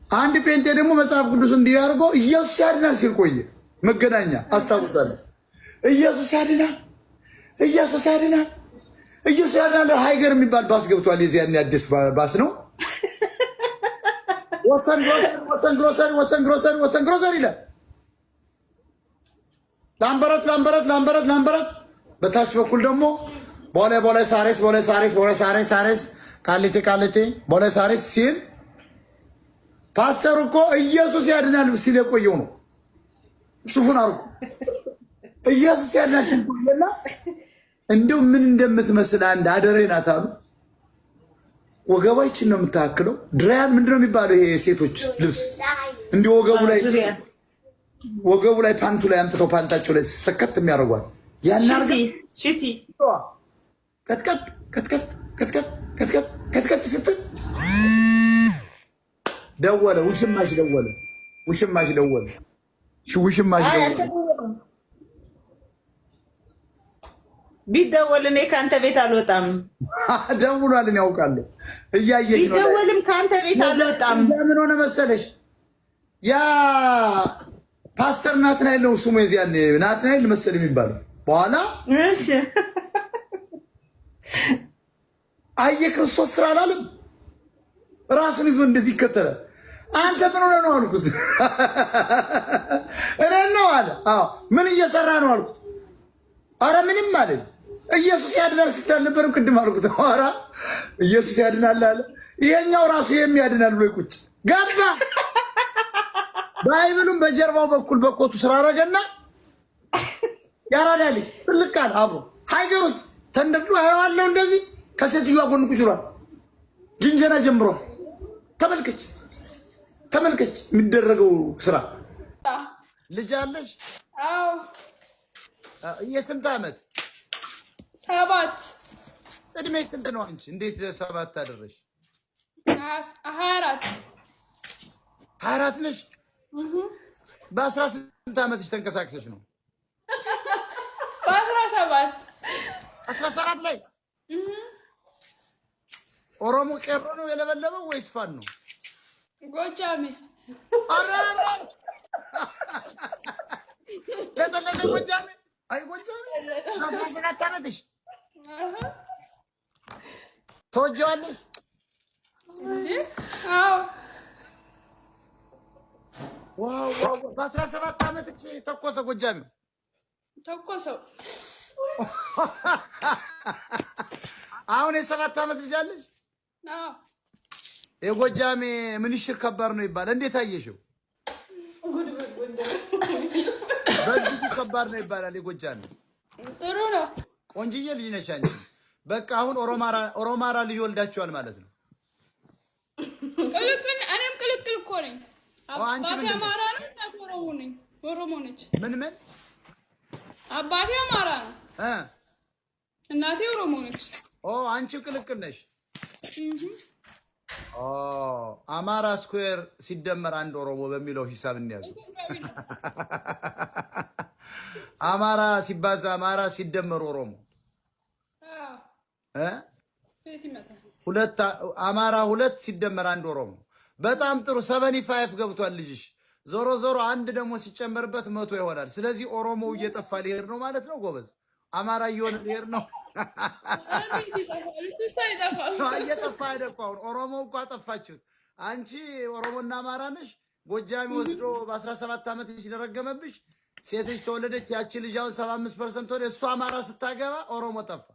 አንድ ጴንጤ ደግሞ መጽሐፍ ቅዱስ እንዲያርጎ ኢየሱስ ያድናል ሲል ቆየ። መገናኛ አስታውሳለሁ። ኢየሱስ ያድናል፣ ኢየሱስ ያድናል፣ ኢየሱስ ያድናል። ሃይገር የሚባል ባስ ገብቷል። የዚያን አዲስ ባስ ነው። ወሰን ግሮሰሪ ወሰን ግሮሰሪ ይላል። ላምበረት በታች በኩል ደግሞ ቦሌ ሳሬስ ቃሊቲ ቦሌ ሳሬስ ሲል ፓስተር እኮ ኢየሱስ ያድናል ሲል የቆየው ነው። ሹፉን አርጉ ኢየሱስ ያድናል ሲልና እንደው ምን እንደምትመስል አንድ አደሬ ናት አሉ። ወገባችን ነው የምታክለው። ድራያን ምንድነው የሚባለው? ይሄ ሴቶች ልብስ እንዲህ ወገቡ ላይ ፓንቱ ላይ አምጥተው ፓንታቸው ላይ ሰከት የሚያደርጓት ያናርገ ሽቲ ከትከት ስትል ደወለ። ውሽማሽ ደወለ። ቢደወል እኔ ከአንተ ቤት አልወጣም። ደውሏል፣ እኔ ያውቃለሁ። እያየሽ ነው። ቢደወልም ከአንተ ቤት አልወጣም። ምን ሆነ መሰለሽ? ያ ፓስተር ናትናኤል ነው ስሙ። የዚያን ናትናኤል መሰል የሚባለው በኋላ እሺ አየ ክርስቶስ ስራ አላለም። ራሱን ይዞ እንደዚህ ይከተላል። አንተ ምን ሆነ ነው አልኩት። እኔ ነው አለ። አዎ ምን እየሰራ ነው አልኩት። አረ ምንም አለኝ። ኢየሱስ ያድናል ስትል ነበርም ቅድም አልኩት። አረ ኢየሱስ ያድናል አለ። ይሄኛው ራሱ የሚያድናል ብሎ ቁጭ ገባ። ባይብሉም በጀርባው በኩል በኮቱ ስራ አረገና ያራዳል ትልቃል አብሮ ሃይገር ውስጥ ተንደዱ አየዋለሁ። እንደዚህ ከሴትዮዋ ጎን ቁጭ ብሏል። ጅንጀና ጀምሮ ተመልከች የሚደረገው ስራ። ልጅ አለሽ? አዎ። የስንት ዓመት? 7። እድሜ ስንት ነው አንቺ? እንዴት 7 አደረሽ? 24 24 ነሽ? በ18 ዓመትሽ ተንቀሳቅሰሽ ነው? በ17 17 ላይ ኦሮሞ ቄሮ ነው የለበለበው ወይስ ፋን ነው? ጎጃሜ። አረ ለተለለ ጎጃሜ። አይ ጎጃሜ 17 ዓመትሽ ተወጀዋለሽ? አዎ። ዋው በ17 ዓመትሽ ተኮሰ ጎጃሜ ተኮሰው። አሁን የ7 ዓመት ልጅ አለሽ? አዎ። የጎጃሜ ምንሽር ከባድ ነው ይባላል። እንዴት አየሽው? በእጅጉ ከባድ ነው ይባላል። የጎጃሜ ጥሩ ነው። ቆንጅዬ ልጅ ነሽ አንቺ። በቃ አሁን ኦሮማራ ልጅ ወልዳችኋል ማለት ነው። እኔም ቅልቅል እኮ ነኝ። አባቴ አማራ ነው፣ እናቴ ኦሮሞ ነኝ። ኦሮሞ ነች። ምን አባቴ አማራ ነው፣ እናቴ ኦሮሞ ነች። አንቺ ቅልቅል ነሽ። አማራ ስኩዌር ሲደመር አንድ ኦሮሞ በሚለው ሂሳብ እንያዙ። አማራ ሲባዛ አማራ ሲደመር ኦሮሞ አማራ 2 ሲደመር አንድ ኦሮሞ። በጣም ጥሩ 75 ገብቷል ልጅሽ። ዞሮ አንድ ደግሞ ሲጨመርበት 100 ይሆናል። ስለዚህ ኦሮሞው እየጠፋ ሊሄድ ነው ማለት ነው። ጎበዝ አማራ እየሆነ ሊሄድ ነው። እየጠፋ አይደለም። አሁን ኦሮሞው እኮ አጠፋችሁት። አንቺ ኦሮሞና አማራ ነሽ። ጎጃሚ ወስዶ በ17 ዓመት ልጅ ደረገመብሽ። ሴት ልጅ ተወለደች። ያቺ ልጅ አሁን 75% ወደ እሷ አማራ ስታገባ ኦሮሞ ጠፋ።